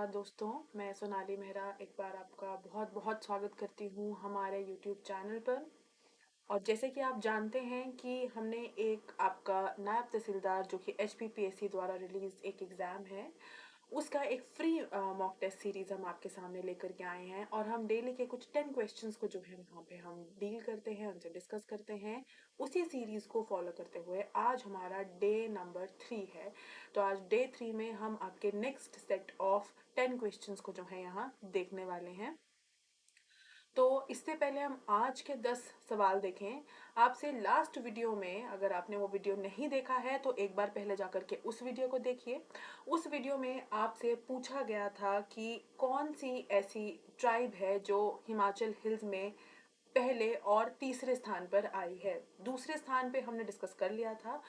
नमस्कार दोस्तों, मैं सोनाली मेहरा एक बार आपका बहुत बहुत स्वागत करती हूँ हमारे YouTube चैनल पर। और जैसे कि आप जानते हैं कि हमने एक आपका नायब तहसीलदार जो कि HPPSC द्वारा रिलीज एक एग्ज़ाम है, उसका एक फ्री मॉक टेस्ट सीरीज हम आपके सामने लेकर के आए हैं। और हम डेली के कुछ 10 क्वेश्चंस को जो है वहाँ पे हम डील करते हैं, उनसे डिस्कस करते हैं। उसी सीरीज को फॉलो करते हुए आज हमारा डे नंबर 3 है। तो आज डे 3 में हम आपके नेक्स्ट सेट ऑफ 10 क्वेश्चंस को जो है यहाँ देखने वाले हैं। तो इससे पहले हम आज के 10 सवाल देखें। आपसे लास्ट वीडियो में, अगर आपने वो वीडियो नहीं देखा है तो एक बार पहले जाकर के उस वीडियो को देखिए। उस वीडियो में आपसे पूछा गया था कि कौन सी ऐसी ट्राइब है जो हिमाचल हिल्स में पहले और तीसरे स्थान पर आई है। दूसरे स्थान पे हमने डिस्कस कर लिया था।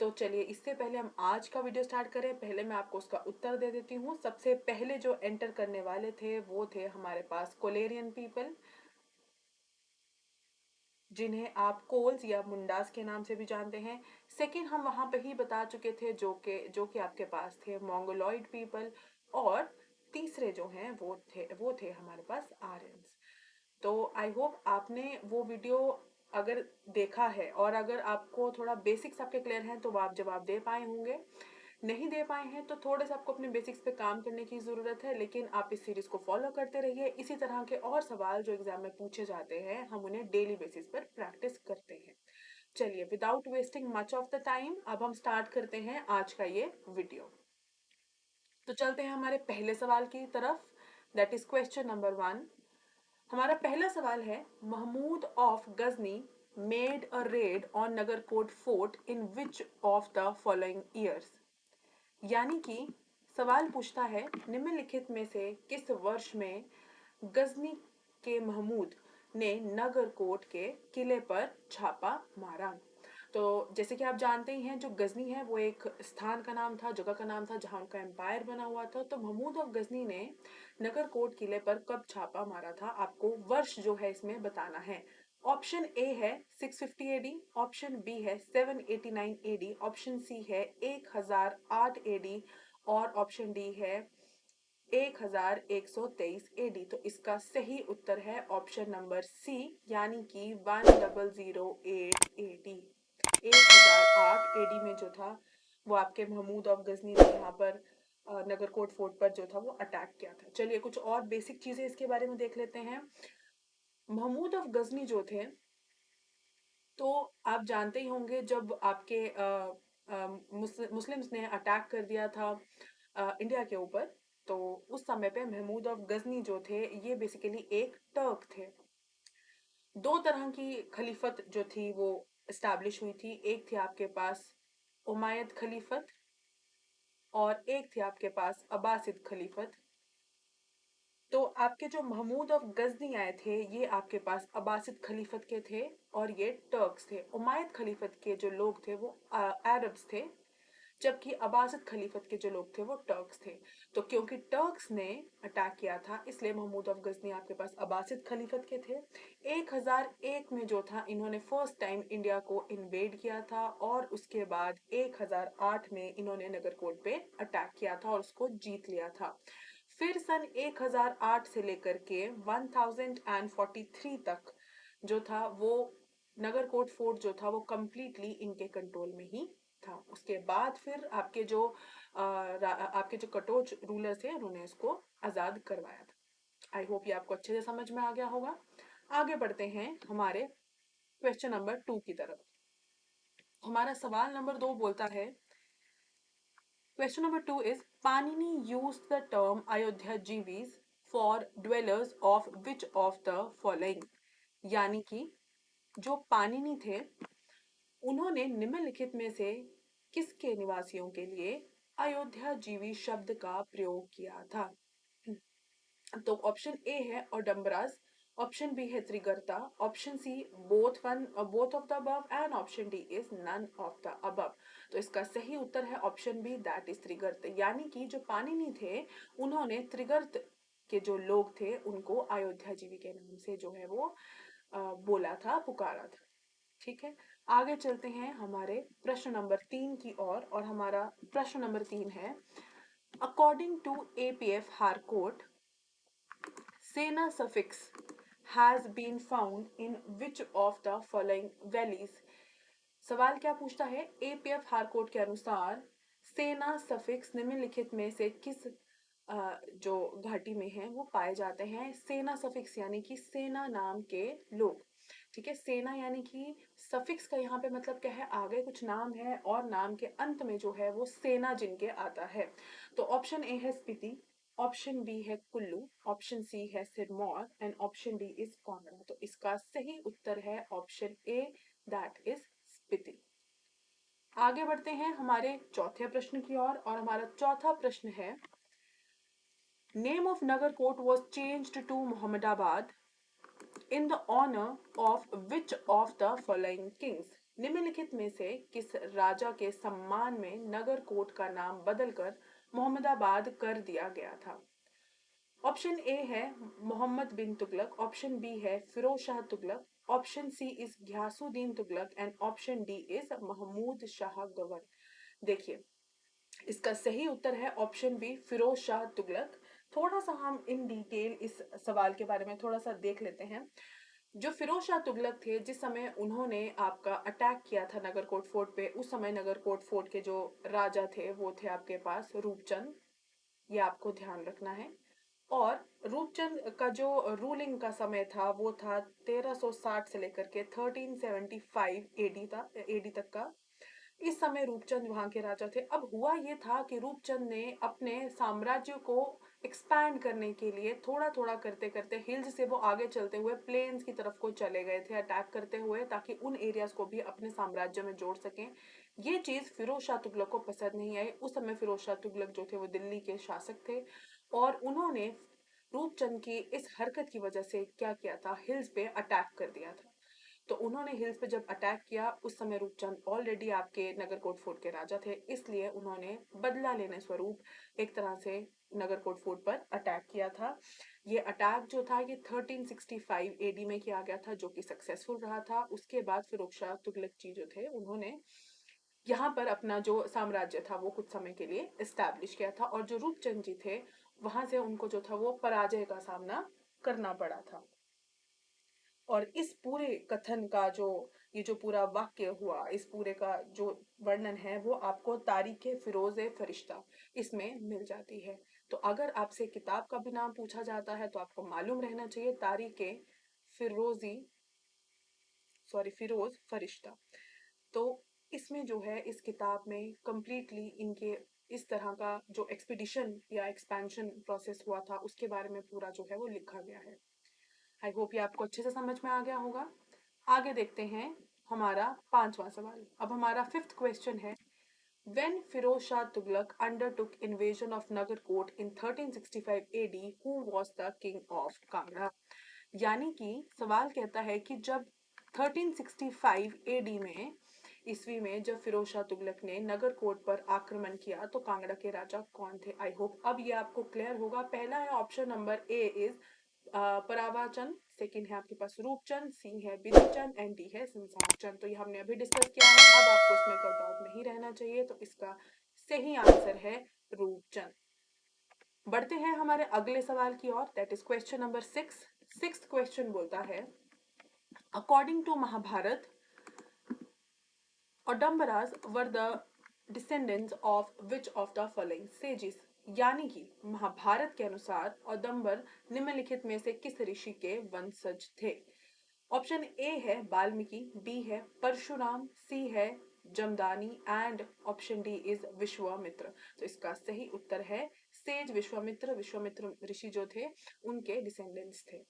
तो चलिए, इससे पहले हम आज का वीडियो स्टार्ट करें, पहले मैं आपको उसका उत्तर दे देती हूँ। सबसे पहले जो एंटर करने वाले थे वो थे हमारे पास कोलेरियन पीपल, जिन्हें आप कोल्स या मुंडास के नाम से भी जानते हैं। सेकंड हम वहां पे ही बता चुके थे जो कि आपके पास थे मोंगोलॉइड पीपल। और तीसरे जो हैं वो थे हमारे पास आर्यंस। तो आई होप आपने वो वीडियो अगर देखा है और अगर आपको थोड़ा बेसिक्स आपके क्लियर हैं तो आप जवाब दे पाए होंगे। नहीं दे पाए हैं तो थोड़ा सा आपको अपने बेसिक्स पे काम करने की ज़रूरत है, लेकिन आप इस सीरीज को फॉलो करते रहिए। इसी तरह के और सवाल जो एग्जाम में पूछे जाते हैं हम उन्हें डेली बेसिस पर प्रैक्टिस करते हैं। चलिए, without wasting much of the time अब हम स्टार्ट करते हैं आज का ये वीडियो। तो चलते हैं हमारे पहले सवाल की तरफ, दैट इज क्वेश्चन नंबर 1। हमारा पहला सवाल है, Mahmud of Ghazni made a raid on Nagarkot fort in which of the following years. यानी कि सवाल पूछता है, निम्नलिखित में से किस वर्ष में गजनी के महमूद ने नगरकोट के किले पर छापा मारा। तो जैसे कि आप जानते ही हैं, जो गजनी है वो एक स्थान का नाम था, जगह का नाम था जहां उनका एम्पायर बना हुआ था। तो महमूद ऑफ गजनी ने नगरकोट किले पर कब छापा मारा था, आपको वर्ष जो है इसमें बताना है। ऑप्शन ए है 650 एडी, ऑप्शन बी है 789 एडी, ऑप्शन सी है 1008 एडी और ऑप्शन डी है 1123 एडी। तो इसका सही उत्तर है ऑप्शन नंबर सी, यानी कि 1008 एडी। 1008 एडी में जो था वो आपके महमूद ऑफ गजनी ने यहाँ पर नगरकोट फोर्ट पर जो था वो अटैक किया था। चलिए, कुछ और बेसिक चीजें इसके बारे में देख लेते हैं। महमूद ऑफ गजनी जो थे, तो आप जानते ही होंगे जब आपके मुस्लिम्स ने अटैक कर दिया था इंडिया के ऊपर, तो उस समय पे महमूद ऑफ गजनी जो थे ये बेसिकली एक टर्क थे। दो तरह की खलीफत जो थी वो इस्टेब्लिश हुई थी। एक थी आपके पास उमायद खलीफत और एक थी आपके पास अब्बासिद खलीफत। तो आपके जो महमूद ऑफ गजनी आए थे ये आपके पास अब्बासिद खलीफत के थे और ये टर्क्स थे। उमायद खलीफत के जो लोग थे वो अरब्स थे, जबकि अब्बासिद खलीफत के जो लोग थे वो टर्क्स थे। तो क्योंकि टर्क्स ने अटैक किया था इसलिए महमूद ऑफ गजनी आपके पास अब्बासिद खलीफत के थे। 1001 में जो था इन्होंने फर्स्ट टाइम इंडिया को इन्वेड किया था और उसके बाद 1008 में इन्होंने नगरकोट पे अटैक किया था और उसको जीत लिया था। फिर सन 1008 से लेकर के 1043 तक जो था वो नगरकोट फोर्ट जो था वो कंप्लीटली इनके कंट्रोल में ही था। उसके बाद फिर आपके जो कटोच रूलर थे उन्होंने इसको आजाद करवाया था। आई होप ये आपको अच्छे से समझ में आ गया होगा। आगे बढ़ते हैं हमारे क्वेश्चन नंबर 2 की तरफ। हमारा सवाल नंबर 2 बोलता है, question number 2 is, Panini used the term Ayodhya जीवीज for dwellers of which of the following। यानी कि जो पाणिनि थे उन्होंने निम्नलिखित में से किसके निवासियों के लिए अयोध्या जीवी शब्द का प्रयोग किया था। तो ऑप्शन ए है ओडम्बरास, ऑप्शन बी है Trigarta, option C both of the above and option D is none of the above. तो इसका सही उत्तर है option B, that is Trigarta. यानी कि जो पाणिनि थे उन्होंने त्रिगर्त के जो लोग थे उनको अयोध्या जीवी के नाम से जो है वो बोला था, पुकारा था। ठीक है, आगे चलते हैं हमारे प्रश्न नंबर 3 की ओर और हमारा प्रश्न नंबर 3 है, According to APF Harcourt, Sena suffix has been found in which of the following valleys? सवाल क्या पूछता है? एपीएफ हारकोट के अनुसार सेना सफिक्स निम्नलिखित में से किस जो घाटी में है वो पाए जाते हैं? सेना सफिक्स यानी कि सेना नाम के लोग, ठीक है। सेना यानी कि सफिक्स का यहाँ पे मतलब क्या है? आगे कुछ नाम है और नाम के अंत में जो है वो सेना जिनके आता है। तो ऑप्शन ए है स्पीति, ऑप्शन बी है कुल्लू, ऑप्शन सी है Sirmaur and option D is Kangra. तो इसका सही उत्तर है option A, that is Spiti. आगे बढ़ते हैं हमारे चौथे प्रश्न की ओर और हमारा चौथा प्रश्न है, name of Nagarkot was changed to Muhammadabad in the honour of which of the following kings? निम्नलिखित में से किस राजा के सम्मान में नगरकोट का नाम बदलकर मोहम्मदाबाद कर दिया गया था? ऑप्शन ए है मोहम्मद बिन तुगलक, ऑप्शन बी है Firoz Shah Tughlaq, option C is Ghiyasuddin Tughlaq and option D is Mahmud Shah Gawan. देखिए, इसका सही उत्तर है ऑप्शन बी फिरोज शाह तुगलक। थोड़ा सा हम इन डिटेल इस सवाल के बारे में थोड़ा सा देख लेते हैं। जो फिरोज शाह तुगलक थे, जिस समय उन्होंने आपका अटैक किया था नगरकोट फोर्ट पे, उस समय नगरकोट फोर्ट के जो राजा थे वो थे आपके पास रूपचंद, ये आपको ध्यान रखना है। और रूपचंद का जो रूलिंग का समय था वो था 1360 से लेकर के 1375 एडी तक का। इस समय रूपचंद वहां के राजा थे। अब हुआ ये था कि रूपचंद ने अपने साम्राज्य को एक्सपैंड करने के लिए थोड़ा थोड़ा करते करते हिल्स से वो आगे चलते हुए प्लेन्स की तरफ को चले गए थे अटैक करते हुए, ताकि उन एरियाज को भी अपने साम्राज्य में जोड़ सकें। ये चीज फिरोज शाह तुगलक को पसंद नहीं आई। उस समय फिरोज शाह तुगलक जो थे वो दिल्ली के शासक थे और उन्होंने रूपचंद की इस हरकत की वजह से क्या किया था, हिल्स पे अटैक कर दिया था। तो उन्होंने हिल्स पे जब अटैक किया, उस समय रूपचंद ऑलरेडी आपके नगरकोट फोर्ट के राजा थे, इसलिए उन्होंने बदला लेने स्वरूप एक तरह से नगरकोट फोर्ट पर अटैक किया था। ये अटैक जो था ये 1365 एडी में किया गया था, जो कि सक्सेसफुल रहा था। उसके बाद फिरोज शाह तुगलक जी जो थे उन्होंने यहाँ पर अपना जो साम्राज्य था वो कुछ समय के लिए एस्टैब्लिश किया था, और जो रूपचंद जी थे वहां से उनको जो था वो पराजय का सामना करना पड़ा था। और इस पूरे कथन का जो ये जो पूरा वाक्य हुआ, इस पूरे का जो वर्णन है वो आपको तारीख फिरोज फरिश्ता इसमें मिल जाती है। तो अगर आपसे किताब का भी नाम पूछा जाता है तो आपको मालूम रहना चाहिए तारीख फिरोजी फिरोज फरिश्ता। तो इसमें जो है इस किताब में कंप्लीटली इनके इस तरह का जो एक्सपीडिशन या एक्सपेंशन प्रोसेस हुआ था उसके बारे में पूरा जो है वो लिखा गया है। आई होप ये आपको अच्छे से समझ में आ गया होगा। आगे देखते हैं हमारा पांचवा सवाल। अब हमारा फिफ्थ क्वेश्चन है, when Firoz Shah Tughlaq undertook invasion of Nagarkot in 1365 AD, who was the king of Kangra? यानी कि सवाल कहता है कि जब 1365 एडी में ईस्वी में जब फिरोज शाह तुगलक ने नगरकोट पर आक्रमण किया तो कांगड़ा के राजा कौन थे? आई होप अब ये आपको क्लियर होगा। पहला है ऑप्शन नंबर ए इज परावाचंद, सेकंड है आपके पास रूपचंद, सी है बिधुचंद एंड डी है संसार चंद। तो ये हमने अभी डिस्कस किया है, अब आपको इसमें कोई डाउट नहीं रहना चाहिए। तो इसका सही आंसर है रूपचंद। बढ़ते हैं हमारे अगले सवाल की ओर, that is question number 6। Sixth question बोलता है, according to Mahabharata, Odambaras were the descendants of which of the following sages? यानी कि महाभारत के अनुसार औदंबर निम्नलिखित में से किस ऋषि के वंशज थे? ऑप्शन ए है वाल्मीकि, बी है परशुराम, सी है jamdani and option D is Vishwamitra. तो इसका सही उत्तर है सेज विश्वामित्र। विश्वामित्र ऋषि जो थे उनके डिसेंडेंट्स थे।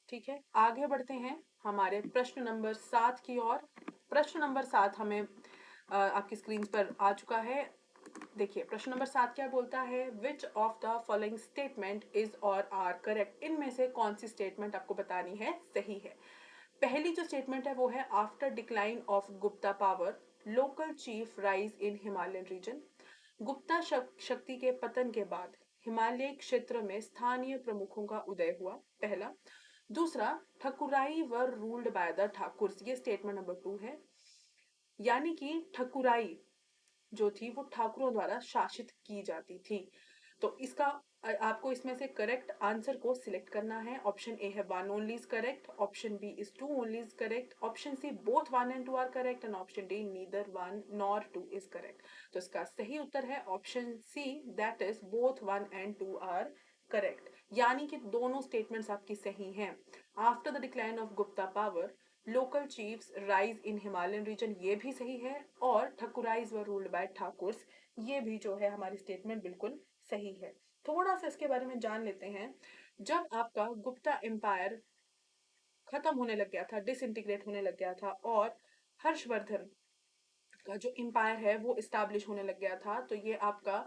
ठीक है, आगे बढ़ते हैं हमारे प्रश्न नंबर 7 की ओर। प्रश्न नंबर 7 हमें आपकी स्क्रीन पर आ चुका है। देखिए प्रश्न नंबर 7 क्या बोलता है, विच of the following statement is और आर करेक्ट? इनमें से कौन सी स्टेटमेंट आपको बतानी है सही है? पहली जो स्टेटमेंट है वो है, after decline of Gupta power local chief rise in Himalayan region. Gupta शक्ति के पतन के बाद हिमालय क्षेत्र में स्थानीय प्रमुखों का उदय हुआ, पहला। दूसरा, ठकुराई वर रूल्ड बाय द ठाकुर, ये स्टेटमेंट नंबर 2 है। यानी कि ठकुराई जो थी वो ठाकुरों द्वारा शासित की जाती थी। तो इसका आपको इसमें से करेक्ट आंसर को सिलेक्ट करना है। ऑप्शन ए है 1 only is correct, option B is 2 only is correct, option C both 1 and 2 are correct and option D neither 1 nor 2 is correct. तो इसका सही उत्तर है option C, that is both 1 and 2 are correct, यानी कि दोनों statements आपकी सही हैं। After the decline of Gupta power, local chiefs rise in Himalayan region, ये भी सही है, और ठकुराइज वर रूल्ड बाय ठाकुर्स, ये भी जो है हमारी स्टेटमेंट बिल्कुल सही है। थोड़ा सा इसके बारे में जान लेते हैं। जब आपका गुप्ता एम्पायर खत्म होने लग गया था, डिसइंटीग्रेट होने लग गया था, और हर्षवर्धन का जो एम्पायर है वो इस्टेब्लिश होने लग गया था, तो ये आपका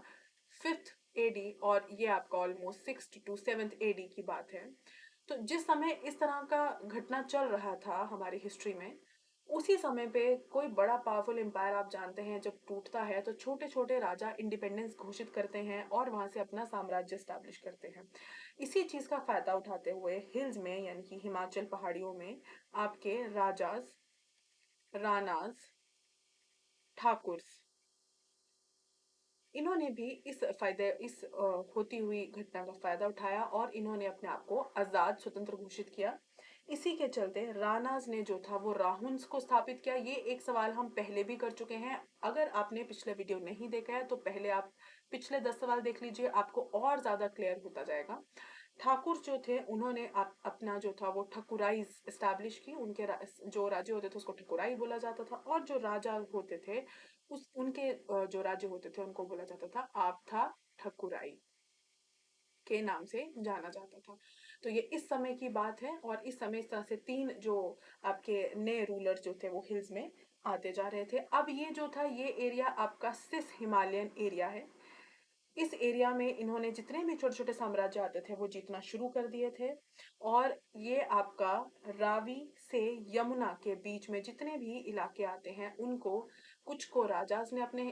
5th एडी और ये आपका almost 6th to 7th AD की बात है। तो जिस समय इस तरह का घटना चल रहा था हमारी हिस्ट्री में, उसी समय पे कोई बड़ा पावरफुल एम्पायर आप जानते हैं जब टूटता है तो छोटे छोटे राजा इंडिपेंडेंस घोषित करते हैं और वहां से अपना साम्राज्य स्टैब्लिश करते हैं। इसी चीज का फायदा उठाते हुए हिल्स में यानी कि हिमाचल पहाड़ियों में आपके राजाज, राणाज, ठाकुर्स, इन्होंने भी इस होती हुई घटना का फायदा उठाया और इन्होंने अपने आप को आजाद स्वतंत्र घोषित किया। इसी के चलते राणाज ने जो था वो राहुल्स को स्थापित किया। ये एक सवाल हम पहले भी कर चुके हैं, अगर आपने पिछले वीडियो नहीं देखा है तो पहले आप पिछले 10 सवाल देख लीजिए, आपको और ज्यादा क्लियर होता जाएगा। ठाकुर जो थे उन्होंने अपना जो था वो ठकुराई एस्टैब्लिश की, उनके जो राज्य होते थे उसको ठकुराई बोला जाता था, और जो राजा होते थे उस उनके जो राज्य होते थे उनको बोला जाता था आपथा ठकुराई के नाम से जाना जाता था। तो ये इस समय की बात है, और इस समय इस तरह से 3 जो आपके नए रूलर जो थे वो हिल्स में आते जा रहे थे। अब ये जो था ये एरिया आपका सिस हिमालयन एरिया है। इस एरिया में इन्होंने जितने भी छोटे छोटे साम्राज्य आते थे वो जीतना शुरू कर दिए थे, और ये आपका रावी से यमुना के बीच में जितने भी इलाके आते हैं उनको कुछ को राजास ने अपने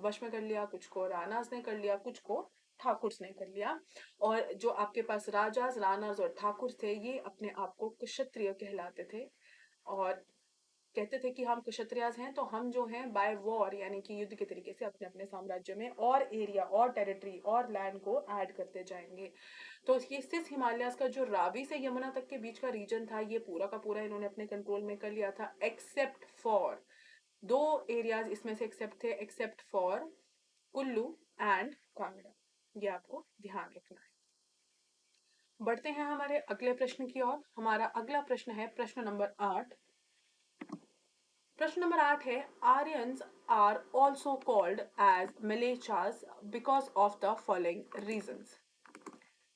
वश में कर लिया, कुछ को राणास ने कर लिया, कुछ को ठाकुर्स ने कर लिया। और जो आपके पास राजास, राणास और ठाकुर थे ये अपने आप को क्षत्रिय कहलाते थे, और कहते थे कि हम क्षत्रियाज हैं तो हम जो हैं बाय वॉर यानी कि युद्ध के तरीके से अपने अपने साम्राज्य में और एरिया और टेरिटरी और लैंड को ऐड करते जाएंगे। तो ये सिस हिमालयास का जो रावी से यमुना तक के बीच का रीजन था ये पूरा का पूरा इन्होंने अपने कंट्रोल में कर लिया था, एक्सेप्ट फॉर 2 एरियाज इसमें से एक्सेप्ट थे, except for Kullu and Kangra. ये आपको ध्यान रखना है। बढ़ते हैं हमारे अगले प्रश्न की ओर। हमारा अगला प्रश्न है प्रश्न नंबर 8। प्रश्न नंबर 8 है, Aryans are also called as मिलेचास because of the following reasons.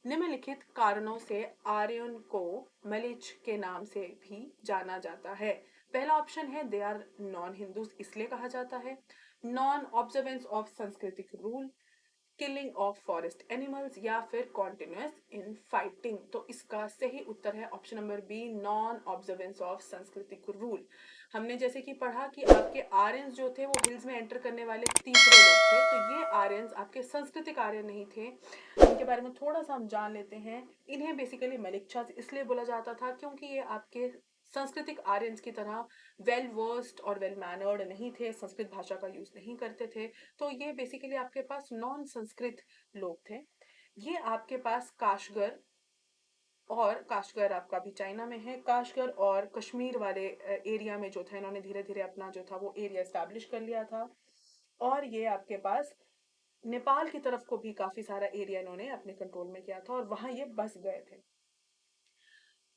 निम्नलिखित कारणों से आर्यन को मलेच के नाम से भी जाना जाता है। पहला ऑप्शन है दे आर नॉन हिंदूज, इसलिए कहा जाता है। नॉन ऑब्जर्वेंस ऑफ सांस्कृतिक rule, killing of forest animals, या फिर कॉन्टिन्यूस इन फाइटिंग। तो इसका सही उत्तर है option number B, non observance of सांस्कृतिक रूल। हमने जैसे कि पढ़ा कि आपके आर्यंस जो थे वो हिल्स में एंटर करने वाले तीसरे लोग थे, तो ये आर्यंस आपके सांस्कृतिक आर्यन नहीं थे। इनके बारे में थोड़ा सा हम जान लेते हैं। इन्हें बेसिकली मलिक्षास इसलिए बोला जाता था क्योंकि ये आपके सांस्कृतिक आर्यंस की तरह वेल वर्स्ड और वेल मैनर्ड नहीं थे, संस्कृत भाषा का यूज नहीं करते थे। तो ये बेसिकली आपके पास नॉन संस्कृत लोग थे। ये आपके पास काशगर, और काशगर आपका भी चाइना में है, काशगर और कश्मीर वाले एरिया में जो था इन्होंने धीरे धीरे अपना जो था वो एरिया एस्टैब्लिश कर लिया था। और ये आपके पास नेपाल की तरफ को भी काफी सारा एरिया इन्होंने अपने कंट्रोल में किया था और वहां ये बस गए थे।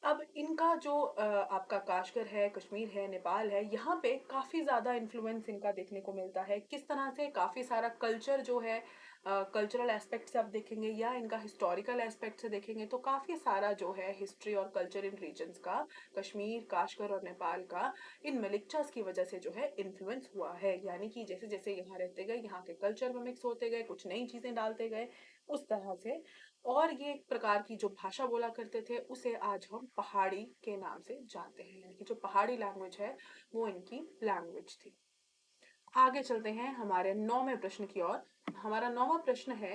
अब इनका जो आपका काशगर है, कश्मीर है, नेपाल है, यहाँ पे काफ़ी ज़्यादा इन्फ्लुएंस इनका देखने को मिलता है। किस तरह से काफ़ी सारा कल्चर जो है, कल्चरल एस्पेक्ट से आप देखेंगे या इनका हिस्टोरिकल एस्पेक्ट से देखेंगे तो काफ़ी सारा जो है हिस्ट्री और कल्चर इन रीजन्स का, कश्मीर, काशगर और नेपाल का, इन मलिक्चास की वजह से जो है इन्फ्लुएंस हुआ है। यानी कि जैसे जैसे यहाँ रहते गए, यहाँ के कल्चर में मिक्स होते गए, कुछ नई चीज़ें डालते गए, उस तरह से। और ये एक प्रकार की जो भाषा बोला करते थे उसे आज हम पहाड़ी के नाम से जानते हैं, यानी कि जो पहाड़ी लैंग्वेज है वो इनकी लैंग्वेज थी। आगे चलते हैं हमारे 9वें प्रश्न की ओर। हमारा 9वां प्रश्न है,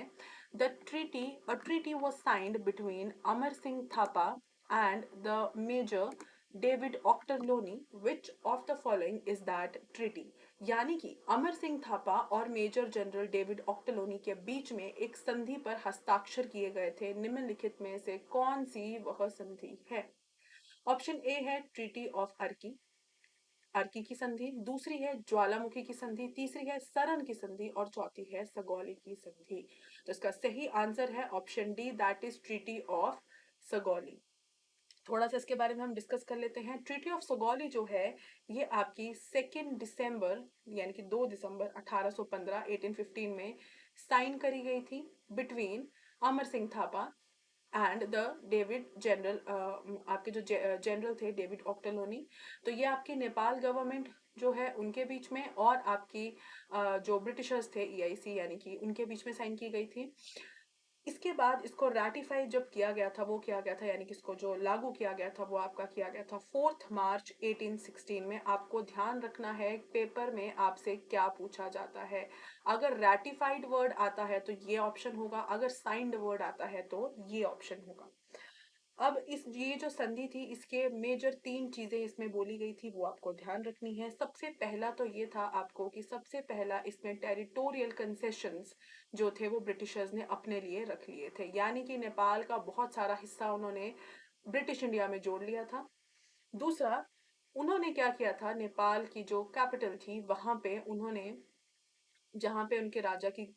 a treaty was signed between Amar Singh Thapa and the major David Ochterlony, which of the following is that treaty? यानी कि अमर सिंह थापा और मेजर जनरल डेविड ऑक्टरलोनी के बीच में एक संधि पर हस्ताक्षर किए गए थे, निम्नलिखित में से कौन सी वह संधि है? ऑप्शन ए है ट्रीटी ऑफ अर्की, अर्की की संधि, दूसरी है ज्वालामुखी की संधि, तीसरी है सरन की संधि और चौथी है सगौली की संधि। तो इसका सही आंसर है option D, that is treaty of Sugauli. थोड़ा सा इसके बारे में हम डिस्कस कर लेते हैं। ट्रीटी ऑफ सगौली जो है ये आपकी 2 दिसंबर यानी कि 2 दिसंबर 1815 1815 में साइन करी गई थी between Amar Singh Thapa and the David general, आपके जो जनरल थे डेविड ऑक्टलोनी। तो ये आपकी नेपाल गवर्नमेंट जो है उनके बीच में और आपकी जो ब्रिटिशर्स थे ईआईसी यानी कि उनके बीच में साइन की गई थी। इसके बाद इसको रैटिफाई जब किया गया था वो किया गया था यानी कि इसको जो लागू किया गया था वो आपका किया गया था 4 मार्च 1816 में। आपको ध्यान रखना है पेपर में आपसे क्या पूछा जाता है। अगर रैटिफाइड वर्ड आता है तो ये ऑप्शन होगा, अगर साइंड वर्ड आता है तो ये ऑप्शन होगा। अब इस ये जो संधि थी इसके मेजर 3 चीजें इसमें बोली गई थी वो आपको ध्यान रखनी है। सबसे पहला तो ये था आपको कि सबसे पहला इसमें टेरिटोरियल कंसेशंस जो थे वो ब्रिटिशर्स ने अपने लिए रख लिए थे, यानी कि नेपाल का बहुत सारा हिस्सा उन्होंने ब्रिटिश इंडिया में जोड़ लिया था। दूसरा, उन्होंने क्या किया था, नेपाल की जो कैपिटल थी वहां पे उन्होंने, जहाँ पे उनके राजा की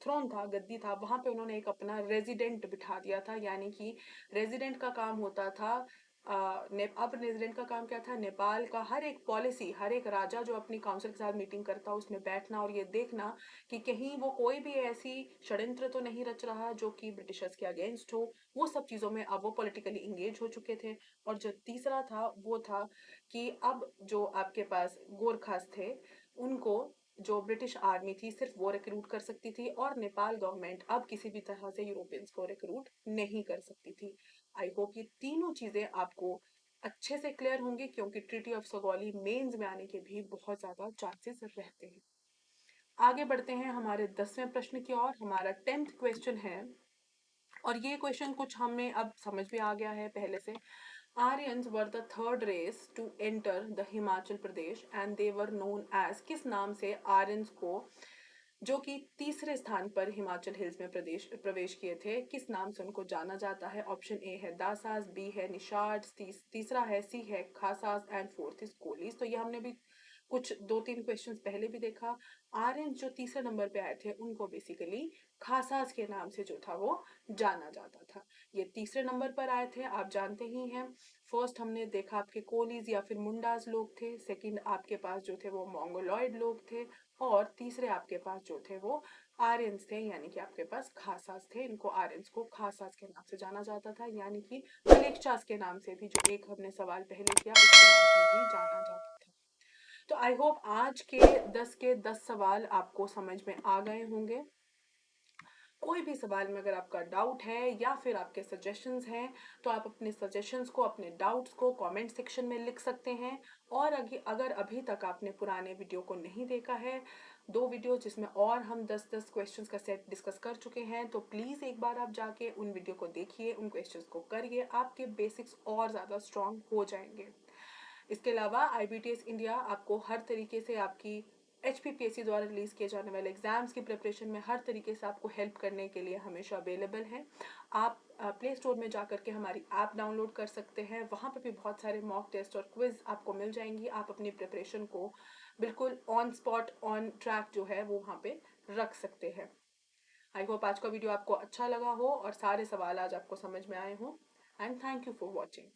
थ्रोन था, गद्दी था, वहां पे उन्होंने एक अपना रेजिडेंट बिठा दिया था। यानी कि रेजिडेंट का काम होता था अब रेजिडेंट का काम क्या था, नेपाल का हर एक पॉलिसी, हर एक राजा जो अपनी काउंसिल के साथ मीटिंग करता उसमें बैठना और ये देखना कि कहीं वो कोई भी ऐसी षड्यंत्र तो नहीं रच रहा जो कि ब्रिटिशर्स के अगेंस्ट हो। वो सब चीज़ों में अब वो पॉलिटिकली इंगेज हो चुके थे। और जो तीसरा था वो था कि अब जो आपके पास गोरखास थे उनको जो ब्रिटिश आर्मी थी सिर्फ वो रिक्रूट कर सकती थी और नेपाल गवर्नमेंट अब किसी भी तरह से यूरोपियंस को रिक्रूट नहीं कर सकती थी। आई होप ये तीनों चीजें आपको अच्छे से क्लियर होंगी क्योंकि ट्रीटी ऑफ सगौली मेंस में आने के भी बहुत ज्यादा चांसेस रहते हैं। आगे बढ़ते हैं हमारे 10वें प्रश्न की ओर। हमारा 10th क्वेश्चन है और ये क्वेश्चन कुछ हमें अब समझ में आ गया है पहले से। Aryans were the third race to enter the Himachal Pradesh and they were known as, किस नाम से आर्यंस को जो कि तीसरे स्थान पर हिमाचल हिल्स में प्रवेश किए थे, किस नाम से उनको जाना जाता है? ऑप्शन ए है दासास, बी है निषाद्स, तीसरा है, सी है खासास एंड फोर्थ इज कोलीस। तो ये हमने भी कुछ 2-3 क्वेश्चंस पहले भी देखा। आर्यन जो तीसरे नंबर पे आए थे उनको बेसिकली खासास के नाम से जो था वो जाना जाता था। ये तीसरे नंबर पर आए थे, आप जानते ही हैं। फर्स्ट हमने देखा आपके कोलीज या फिर मुंडास लोग थे, सेकंड आपके पास जो थे वो मोंगोलॉइड लोग थे और तीसरे आपके पास जो थे वो आर्यंस थे यानी कि आपके पास खासास थे। इनको आर्यंस को खासास के नाम से जाना जाता था यानी कि मलेक्चास के नाम से भी, जो एक हमने सवाल पहले किया उसके नाम से भी जाना जाता था। तो आई होप आज के 10 के 10 सवाल आपको समझ में आ गए होंगे। कोई भी सवाल में अगर आपका डाउट है या फिर आपके सजेशंस हैं तो आप अपने सजेशंस को, अपने डाउट्स को कमेंट सेक्शन में लिख सकते हैं। और अगर अभी तक आपने पुराने वीडियो को नहीं देखा है, 2 वीडियो जिसमें और हम 10-10 क्वेश्चंस का सेट डिस्कस कर चुके हैं, तो प्लीज़ एक बार आप जाके उन वीडियो को देखिए, उन क्वेश्चंस को करिए, आपके बेसिक्स और ज़्यादा स्ट्रांग हो जाएंगे। इसके अलावा आईबीटीएस इंडिया आपको हर तरीके से आपकी HPPSC द्वारा रिलीज किए जाने वाले एग्जाम्स की प्रिपरेशन में हर तरीके से आपको हेल्प करने के लिए हमेशा अवेलेबल है। आप प्ले स्टोर में जाकर के हमारी ऐप डाउनलोड कर सकते हैं, वहाँ पर भी बहुत सारे मॉक टेस्ट और क्विज आपको मिल जाएंगी। आप अपनी प्रिपरेशन को बिल्कुल ऑन स्पॉट, ऑन ट्रैक जो है वो वहाँ पे रख सकते हैं। आई होप आज का वीडियो आपको अच्छा लगा हो और सारे सवाल आज आपको समझ में आए हों। And thank you for watching.